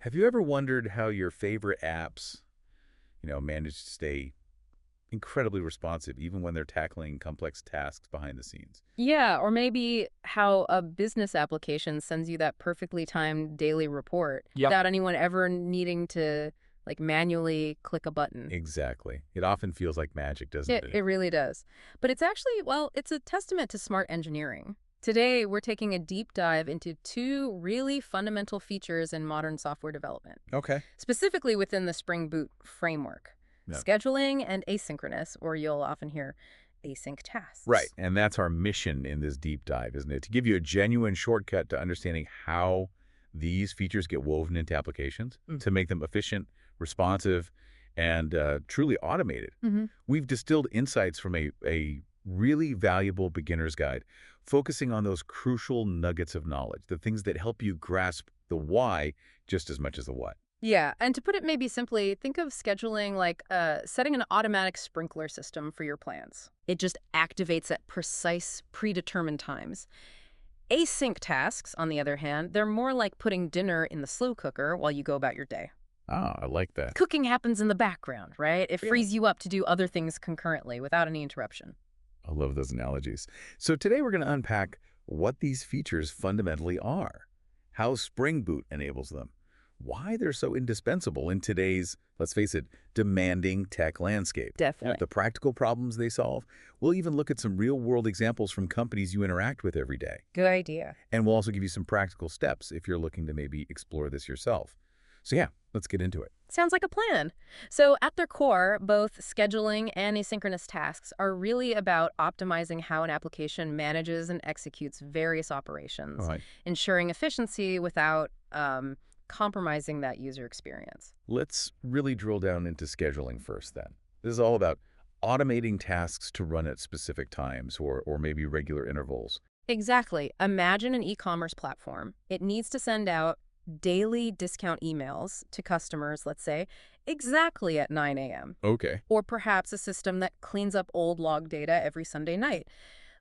Have you ever wondered how your favorite apps, manage to stay incredibly responsive even when they're tackling complex tasks behind the scenes? Yeah, or maybe how a business application sends you that perfectly timed daily report Yep. without anyone ever needing to manually click a button. Exactly. It often feels like magic, doesn't It it? really does. But it's actually, well, it's a testament to smart engineering. Today, we're taking a deep dive into two really fundamental features in modern software development, Okay. specifically within the Spring Boot framework, Yeah. scheduling and asynchronous, or you'll often hear async tasks. Right. And that's our mission in this deep dive, isn't it? To give you a genuine shortcut to understanding how these features get woven into applications to make them efficient, responsive, and truly automated. We've distilled insights from a really valuable beginner's guide, focusing on those crucial nuggets of knowledge, the things that help you grasp the why just as much as the what. Yeah, and to put it maybe simply, think of scheduling like setting an automatic sprinkler system for your plans. It just activates at precise, predetermined times. Async tasks, on the other hand, they're more like putting dinner in the slow cooker while you go about your day. Ah, I like that. Cooking happens in the background, right? It Yeah. frees you up to do other things concurrently without any interruption. I love those analogies. So today we're going to unpack what these features fundamentally are, how Spring Boot enables them, why they're so indispensable in today's, let's face it, demanding tech landscape. Definitely. The practical problems they solve. We'll even look at some real-world examples from companies you interact with every day. Good idea. And we'll also give you some practical steps if you're looking to maybe explore this yourself. So yeah, let's get into it. Sounds like a plan. So at their core, both scheduling and asynchronous tasks are really about optimizing how an application manages and executes various operations, All right. ensuring efficiency without compromising that user experience. Let's really drill down into scheduling first then. This is all about automating tasks to run at specific times or maybe regular intervals. Exactly. Imagine an e-commerce platform. It needs to send out daily discount emails to customers, let's say, exactly at 9 a.m. Okay. Or perhaps a system that cleans up old log data every Sunday night.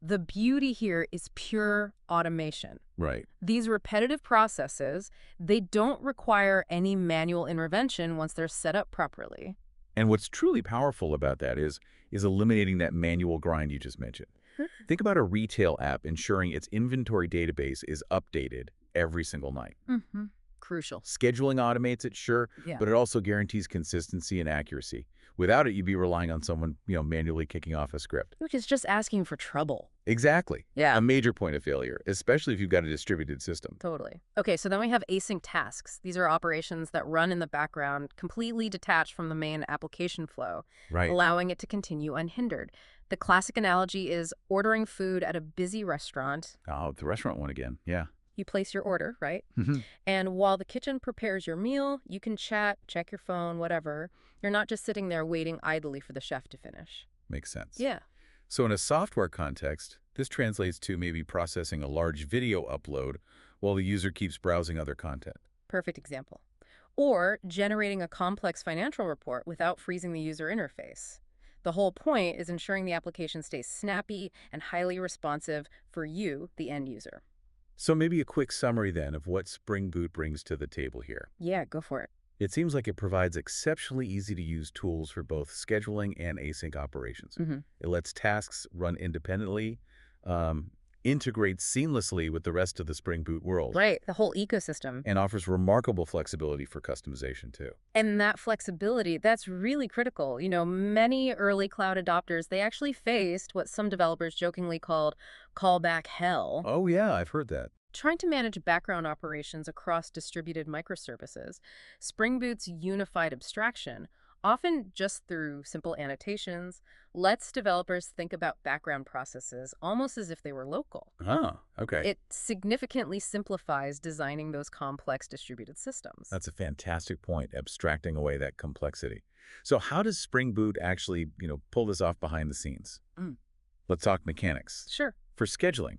The beauty here is pure automation. Right. These repetitive processes, they don't require any manual intervention once they're set up properly. And what's truly powerful about that is eliminating that manual grind you just mentioned. Think about a retail app ensuring its inventory database is updated every single night. Crucial. Scheduling automates it, sure, Yeah. but it also guarantees consistency and accuracy. Without it, you'd be relying on someone, manually kicking off a script. Which is just asking for trouble. Exactly. Yeah. A major point of failure, especially if you've got a distributed system. Totally. Okay, so then we have async tasks. These are operations that run in the background, completely detached from the main application flow, Right. allowing it to continue unhindered. The classic analogy is ordering food at a busy restaurant. Oh, the restaurant one again. Yeah. You place your order, right? And while the kitchen prepares your meal, you can chat, check your phone, whatever. You're not just sitting there waiting idly for the chef to finish. Makes sense. Yeah. So in a software context, this translates to maybe processing a large video upload while the user keeps browsing other content. Perfect example. Or generating a complex financial report without freezing the user interface. The whole point is ensuring the application stays snappy and highly responsive for you, the end user. So maybe a quick summary then of what Spring Boot brings to the table here. Yeah, go for it. It seems like it provides exceptionally easy-to-use tools for both scheduling and async operations. It lets tasks run independently, integrates seamlessly with the rest of the Spring Boot world, Right, the whole ecosystem. and offers remarkable flexibility for customization too. And that flexibility, that's really critical. Many early cloud adopters, they actually faced what some developers jokingly called callback hell. Oh yeah, I've heard that. Trying to manage background operations across distributed microservices, Spring Boot's unified abstraction, often just through simple annotations, lets developers think about background processes almost as if they were local. Ah, okay. It significantly simplifies designing those complex distributed systems. That's a fantastic point, abstracting away that complexity. So how does Spring Boot actually, pull this off behind the scenes? Let's talk mechanics. Sure. For scheduling,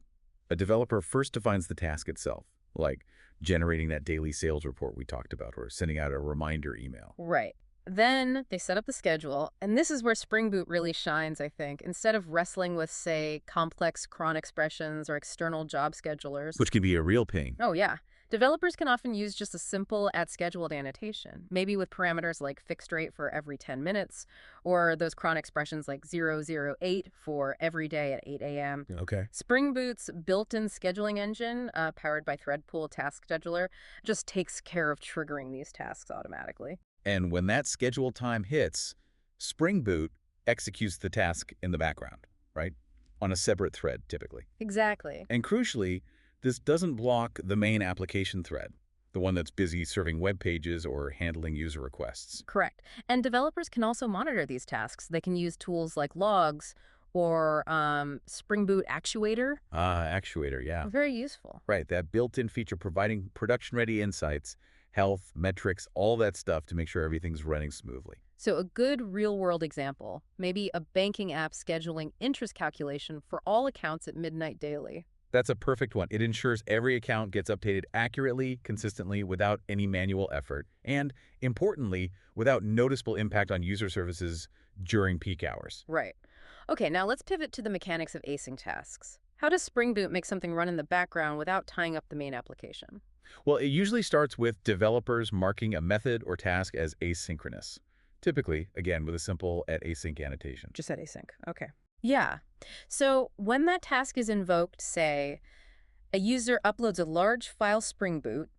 a developer first defines the task itself, like generating that daily sales report we talked about or sending out a reminder email. Right. Then they set up the schedule, and this is where Spring Boot really shines, I think. Instead of wrestling with, say, complex cron expressions or external job schedulers. Which can be a real pain. Oh, yeah. Developers can often use just a simple @scheduled annotation, maybe with parameters like fixed rate for every 10 minutes, or those cron expressions like 008 for every day at 8 a.m. Okay. Spring Boot's built-in scheduling engine, powered by Threadpool Task Scheduler, just takes care of triggering these tasks automatically. And when that scheduled time hits, Spring Boot executes the task in the background, right? On a separate thread, typically. Exactly. And crucially, this doesn't block the main application thread, the one that's busy serving web pages or handling user requests. Correct. And developers can also monitor these tasks. They can use tools like logs or Spring Boot Actuator. Actuator, yeah. Very useful. Right, that built-in feature providing production-ready insights, health, metrics, all that stuff to make sure everything's running smoothly. So a good real-world example, maybe a banking app scheduling interest calculation for all accounts at midnight daily. That's a perfect one. It ensures every account gets updated accurately, consistently, without any manual effort, and, importantly, without noticeable impact on user services during peak hours. Right. Okay, now let's pivot to the mechanics of async tasks. How does Spring Boot make something run in the background without tying up the main application? Well, it usually starts with developers marking a method or task as asynchronous, typically, again, with a simple @async annotation. Just at async. Okay. Yeah. So when that task is invoked, say, a user uploads a large file Spring Boot,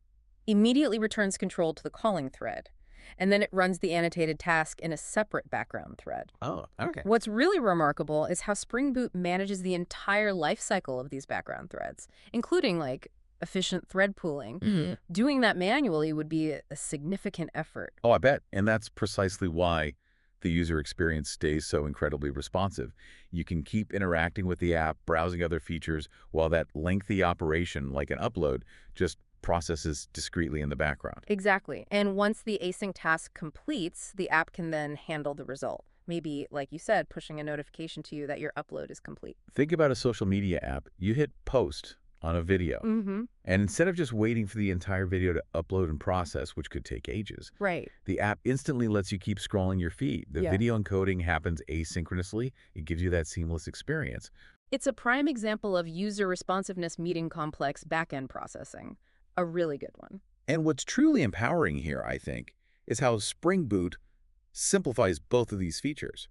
immediately returns control to the calling thread, and then it runs the annotated task in a separate background thread. Oh, okay. What's really remarkable is how Spring Boot manages the entire lifecycle of these background threads, including like efficient thread pooling. Doing that manually would be a significant effort. Oh, I bet. And that's precisely why the user experience stays so incredibly responsive. You can keep interacting with the app, browsing other features, while that lengthy operation, like an upload, just processes discreetly in the background. Exactly. And once the async task completes, the app can then handle the result. Maybe, like you said, pushing a notification to you that your upload is complete. Think about a social media app. You hit post on a video. And instead of just waiting for the entire video to upload and process, which could take ages, Right. the app instantly lets you keep scrolling your feed. The Yeah. video encoding happens asynchronously. It gives you that seamless experience. It's a prime example of user responsiveness meeting complex backend processing. A really good one. And what's truly empowering here, I think, is how Spring Boot simplifies both of these features.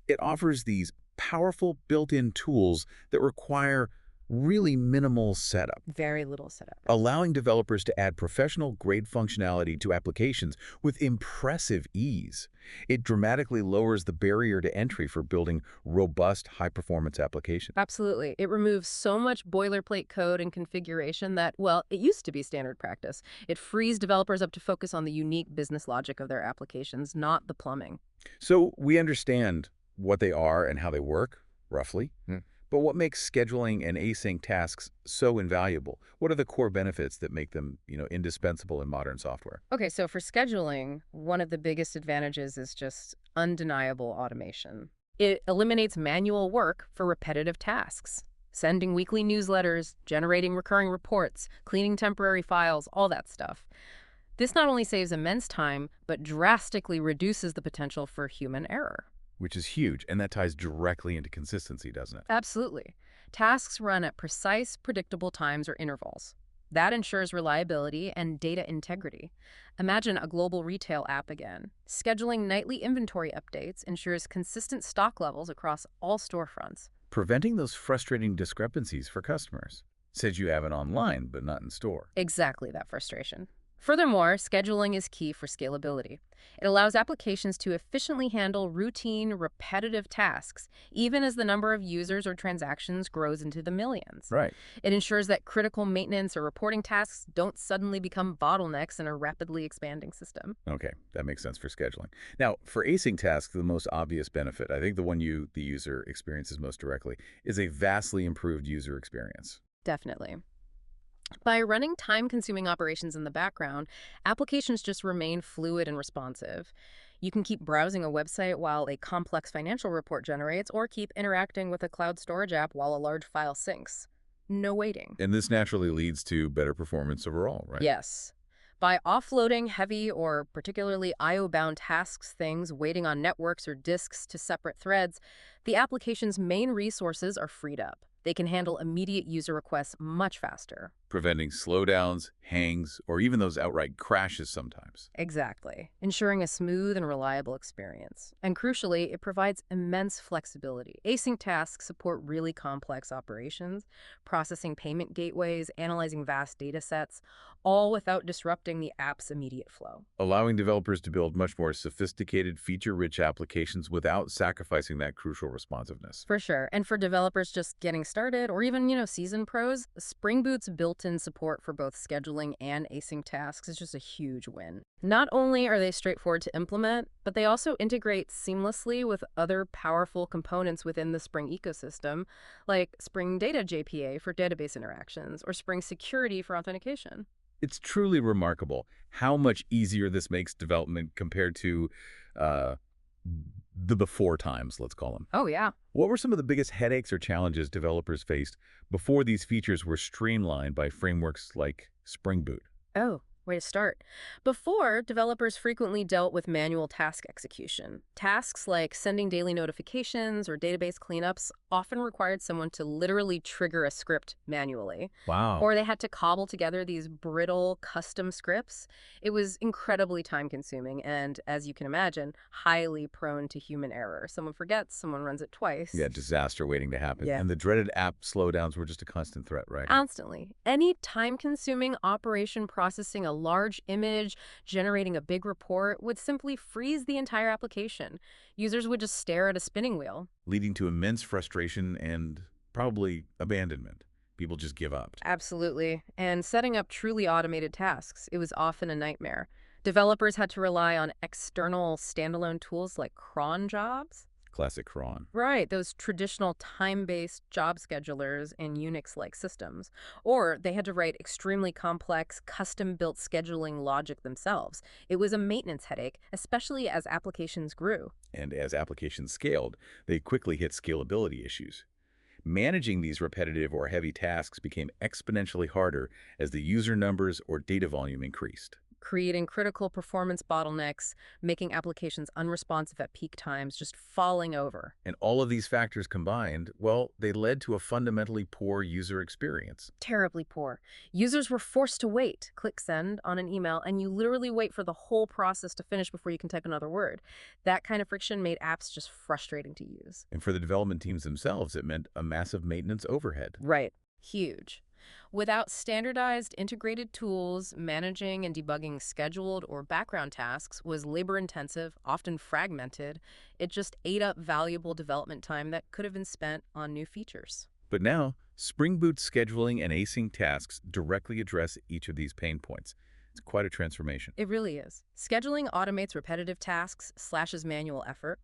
It offers these powerful built-in tools that require really minimal setup, Very little setup. allowing developers to add professional-grade functionality to applications with impressive ease. It dramatically lowers the barrier to entry for building robust, high-performance applications. Absolutely. It removes so much boilerplate code and configuration that, well, it used to be standard practice. It frees developers up to focus on the unique business logic of their applications, not the plumbing. So we understand what they are and how they work, roughly. But what makes scheduling and async tasks so invaluable? What are the core benefits that make them, indispensable in modern software? Okay, so for scheduling, one of the biggest advantages is just undeniable automation. It eliminates manual work for repetitive tasks. Sending weekly newsletters, generating recurring reports, cleaning temporary files, all that stuff. This not only saves immense time, but drastically reduces the potential for human error. Which is huge, and that ties directly into consistency, doesn't it? Absolutely. Tasks run at precise, predictable times or intervals. That ensures reliability and data integrity. Imagine a global retail app again. Scheduling nightly inventory updates ensures consistent stock levels across all storefronts. Preventing those frustrating discrepancies for customers. Says you have it online, but not in store. Exactly that frustration. Furthermore, scheduling is key for scalability. It allows applications to efficiently handle routine, repetitive tasks, even as the number of users or transactions grows into the millions. Right. It ensures that critical maintenance or reporting tasks don't suddenly become bottlenecks in a rapidly expanding system. Okay, that makes sense for scheduling. Now, for async tasks, the most obvious benefit, I think the one the user experiences most directly, is a vastly improved user experience. Definitely. By running time-consuming operations in the background, applications just remain fluid and responsive. You can keep browsing a website while a complex financial report generates, or keep interacting with a cloud storage app while a large file syncs. No waiting. And this naturally leads to better performance overall, right? Yes. By offloading heavy or particularly I/O-bound tasks, things waiting on networks or disks to separate threads, the application's main resources are freed up. They can handle immediate user requests much faster. preventing slowdowns, hangs, or even those outright crashes sometimes. Exactly, ensuring a smooth and reliable experience. And crucially, it provides immense flexibility. Async tasks support really complex operations, processing payment gateways, analyzing vast data sets, all without disrupting the app's immediate flow. Allowing developers to build much more sophisticated, feature-rich applications without sacrificing that crucial responsiveness. For sure. And for developers just getting started, or even, seasoned pros, Spring Boot's built-in support for both scheduling and async tasks is just a huge win. Not only are they straightforward to implement, but they also integrate seamlessly with other powerful components within the Spring ecosystem, like Spring Data JPA for database interactions, or Spring Security for authentication. It's truly remarkable how much easier this makes development compared to uh, the before times, let's call them. Oh, yeah. What were some of the biggest headaches or challenges developers faced before these features were streamlined by frameworks like Spring Boot? Oh, way to start. Before, developers frequently dealt with manual task execution. Tasks like sending daily notifications or database cleanups often required someone to literally trigger a script manually. Wow. Or they had to cobble together these brittle custom scripts. It was incredibly time-consuming and, as you can imagine, highly prone to human error. Someone forgets, someone runs it twice. Yeah, disaster waiting to happen. Yeah. And the dreaded app slowdowns were just a constant threat, right? Constantly. Any time-consuming operation processing a large image, generating a big report, would simply freeze the entire application. Users would just stare at a spinning wheel. Leading to immense frustration and probably abandonment. People just give up. Absolutely. And setting up truly automated tasks, it was often a nightmare. Developers had to rely on external standalone tools like cron jobs. Classic cron. Right, those traditional time-based job schedulers in Unix-like systems. Or they had to write extremely complex, custom-built scheduling logic themselves. It was a maintenance headache, especially as applications grew. And as applications scaled, they quickly hit scalability issues. Managing these repetitive or heavy tasks became exponentially harder as the user numbers or data volume increased. Creating critical performance bottlenecks, making applications unresponsive at peak times, just falling over. And all of these factors combined, well, they led to a fundamentally poor user experience. Terribly poor. Users were forced to wait. Click send on an email, and you literally wait for the whole process to finish before you can type another word. That kind of friction made apps just frustrating to use. And for the development teams themselves, it meant a massive maintenance overhead. Right. Huge. Without standardized integrated tools, managing and debugging scheduled or background tasks was labor-intensive, often fragmented. It just ate up valuable development time that could have been spent on new features. But now, Spring Boot's scheduling and async tasks directly address each of these pain points. It's quite a transformation. It really is. Scheduling automates repetitive tasks, slashes manual effort.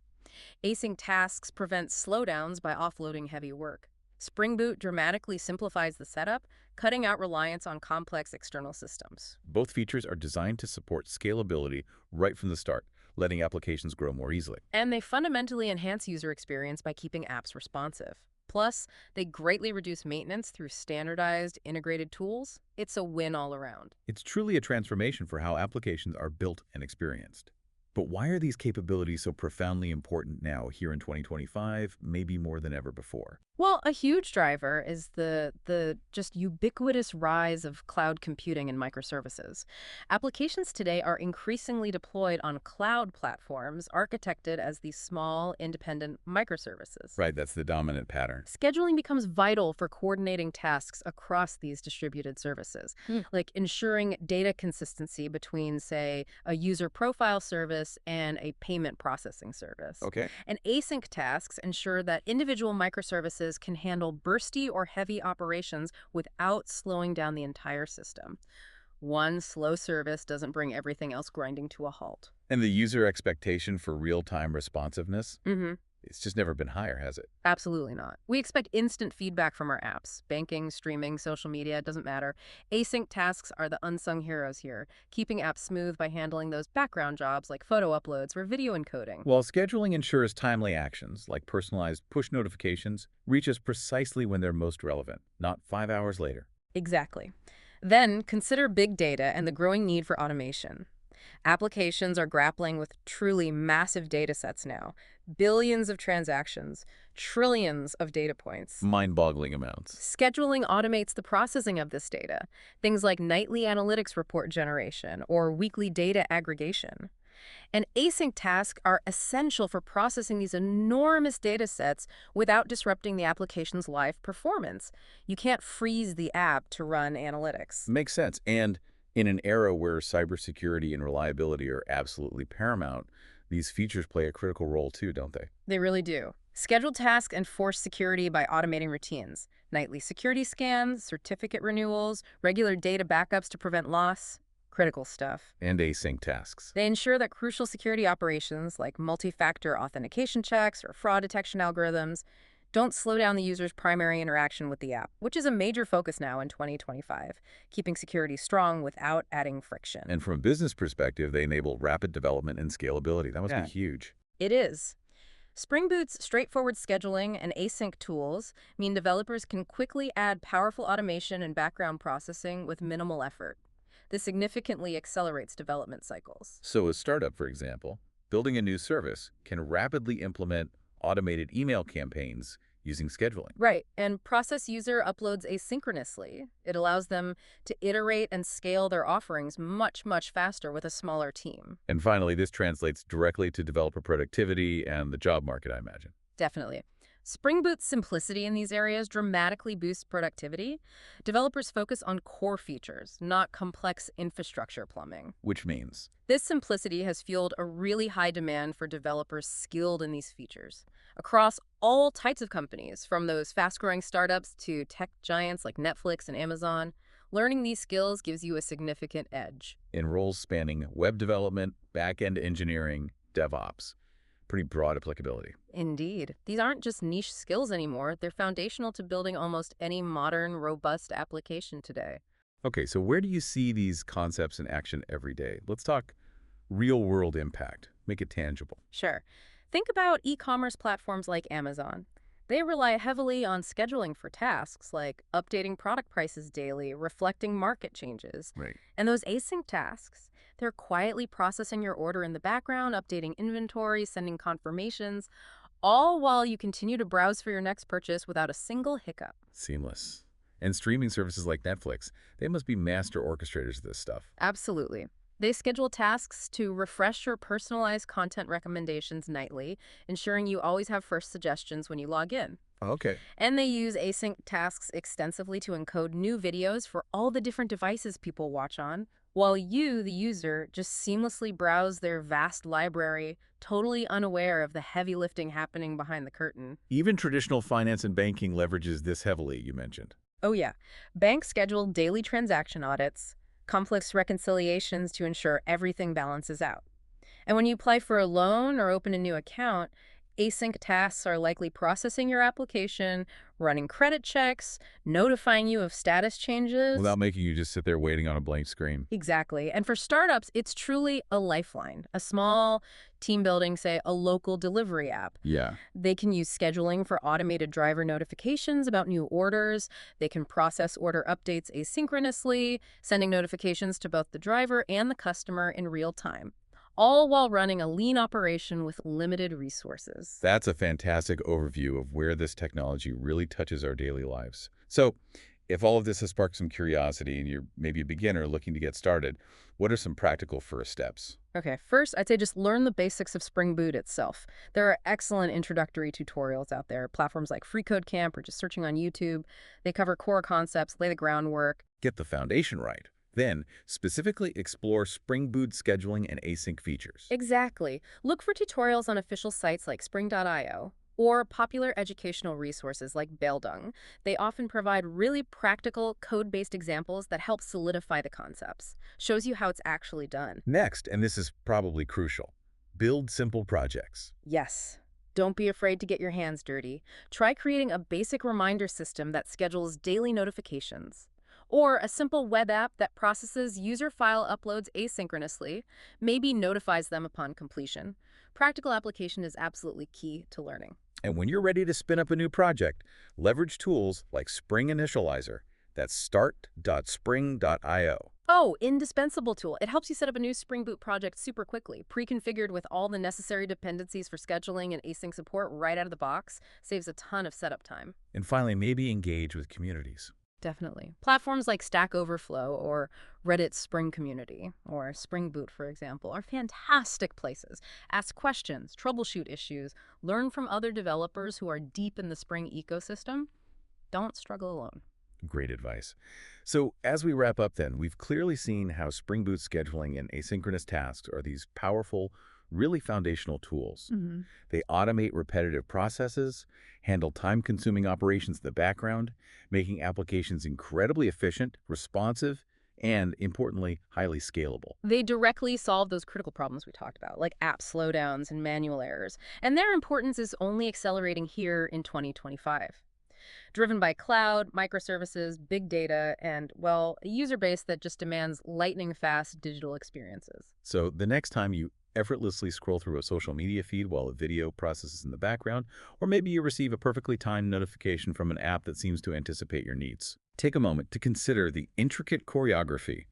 Async tasks prevent slowdowns by offloading heavy work. Spring Boot dramatically simplifies the setup, cutting out reliance on complex external systems. Both features are designed to support scalability right from the start, letting applications grow more easily. And they fundamentally enhance user experience by keeping apps responsive. Plus, they greatly reduce maintenance through standardized, integrated tools. It's a win all around. It's truly a transformation for how applications are built and experienced. But why are these capabilities so profoundly important now, here in 2025, maybe more than ever before? Well, a huge driver is the just ubiquitous rise of cloud computing and microservices. Applications today are increasingly deployed on cloud platforms architected as these small, independent microservices. Right, that's the dominant pattern. Scheduling becomes vital for coordinating tasks across these distributed services, like ensuring data consistency between, say, a user profile service and a payment processing service. Okay. And async tasks ensure that individual microservices can handle bursty or heavy operations without slowing down the entire system. One slow service doesn't bring everything else grinding to a halt. And the user expectation for real-time responsiveness? It's just never been higher, has it? Absolutely not. We expect instant feedback from our apps. Banking, streaming, social media, it doesn't matter. Async tasks are the unsung heroes here, keeping apps smooth by handling those background jobs like photo uploads or video encoding. While scheduling ensures timely actions, like personalized push notifications, reach us precisely when they're most relevant, not 5 hours later. Exactly. Then consider big data and the growing need for automation. Applications are grappling with truly massive data sets now. Billions of transactions, trillions of data points. Mind-boggling amounts. Scheduling automates the processing of this data, things like nightly analytics report generation or weekly data aggregation. And async tasks are essential for processing these enormous data sets without disrupting the application's live performance. You can't freeze the app to run analytics. Makes sense. And in an era where cybersecurity and reliability are absolutely paramount, these features play a critical role too, don't they? They really do. Scheduled tasks enforce security by automating routines. Nightly security scans, certificate renewals, regular data backups to prevent loss. Critical stuff. And async tasks. They ensure that crucial security operations like multi-factor authentication checks or fraud detection algorithms don't slow down the user's primary interaction with the app, which is a major focus now in 2025, keeping security strong without adding friction. And from a business perspective, they enable rapid development and scalability. That must be huge. It is. Spring Boot's straightforward scheduling and async tools mean developers can quickly add powerful automation and background processing with minimal effort. This significantly accelerates development cycles. So a startup, for example, building a new service can rapidly implement automated email campaigns using scheduling. Right, and process user uploads asynchronously. It allows them to iterate and scale their offerings much, much faster with a smaller team. And finally, this translates directly to developer productivity and the job market, I imagine. Definitely. Spring Boot's simplicity in these areas dramatically boosts productivity. Developers focus on core features, not complex infrastructure plumbing. Which means? This simplicity has fueled a really high demand for developers skilled in these features. Across all types of companies, from those fast-growing startups to tech giants like Netflix and Amazon, learning these skills gives you a significant edge. In roles spanning web development, backend engineering, DevOps. Pretty broad applicability. Indeed. These aren't just niche skills anymore. They're foundational to building almost any modern, robust application today. Okay, so where do you see these concepts in action every day? Let's talk real-world impact. Make it tangible. Sure. Think about e-commerce platforms like Amazon. They rely heavily on scheduling for tasks like updating product prices daily, reflecting market changes. Right. And those async tasks, they're quietly processing your order in the background, updating inventory, sending confirmations, all while you continue to browse for your next purchase without a single hiccup. Seamless. And streaming services like Netflix, they must be master orchestrators of this stuff. Absolutely. They schedule tasks to refresh your personalized content recommendations nightly, ensuring you always have first suggestions when you log in. Okay. And they use async tasks extensively to encode new videos for all the different devices people watch on, while you, the user, just seamlessly browse their vast library, totally unaware of the heavy lifting happening behind the curtain. Even traditional finance and banking leverages this heavily, you mentioned. Oh yeah. Banks schedule daily transaction audits, complex reconciliations to ensure everything balances out. And when you apply for a loan or open a new account, async tasks are likely processing your application, running credit checks, notifying you of status changes. Without making you just sit there waiting on a blank screen. Exactly. And for startups, it's truly a lifeline. A small team building, say, a local delivery app. Yeah. They can use scheduling for automated driver notifications about new orders. They can process order updates asynchronously, sending notifications to both the driver and the customer in real time, all while running a lean operation with limited resources. That's a fantastic overview of where this technology really touches our daily lives. So, if all of this has sparked some curiosity and you're maybe a beginner looking to get started, what are some practical first steps? Okay, first, I'd say just learn the basics of Spring Boot itself. There are excellent introductory tutorials out there, platforms like FreeCodeCamp or just searching on YouTube. They cover core concepts, lay the groundwork. Get the foundation right. Then, specifically explore Spring Boot scheduling and async features. Exactly. Look for tutorials on official sites like spring.io or popular educational resources like Bildung. They often provide really practical, code-based examples that help solidify the concepts. Shows you how it's actually done. Next, and this is probably crucial, build simple projects. Yes. Don't be afraid to get your hands dirty. Try creating a basic reminder system that schedules daily notifications, or a simple web app that processes user file uploads asynchronously, maybe notifies them upon completion. Practical application is absolutely key to learning. And when you're ready to spin up a new project, leverage tools like Spring Initializer. That's start.spring.io. Oh, indispensable tool. It helps you set up a new Spring Boot project super quickly, pre-configured with all the necessary dependencies for scheduling and async support right out of the box. Saves a ton of setup time. And finally, maybe engage with communities. Definitely. Platforms like Stack Overflow or Reddit's Spring Community, or Spring Boot, for example, are fantastic places. Ask questions, troubleshoot issues, learn from other developers who are deep in the Spring ecosystem. Don't struggle alone. Great advice. So as we wrap up then, we've clearly seen how Spring Boot scheduling and asynchronous tasks are these powerful, really foundational tools. They automate repetitive processes, handle time-consuming operations in the background, making applications incredibly efficient, responsive, and, importantly, highly scalable. They directly solve those critical problems we talked about, like app slowdowns and manual errors, and their importance is only accelerating here in 2025. Driven by cloud, microservices, big data, and, well, a user base that just demands lightning-fast digital experiences. So the next time you effortlessly scroll through a social media feed while a video processes in the background, or maybe you receive a perfectly timed notification from an app that seems to anticipate your needs, take a moment to consider the intricate choreography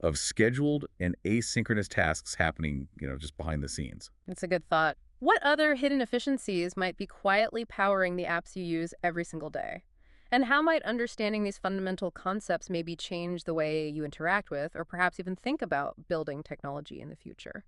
of scheduled and asynchronous tasks happening, just behind the scenes. It's a good thought. What other hidden efficiencies might be quietly powering the apps you use every single day? And how might understanding these fundamental concepts maybe change the way you interact with, or perhaps even think about building technology in the future?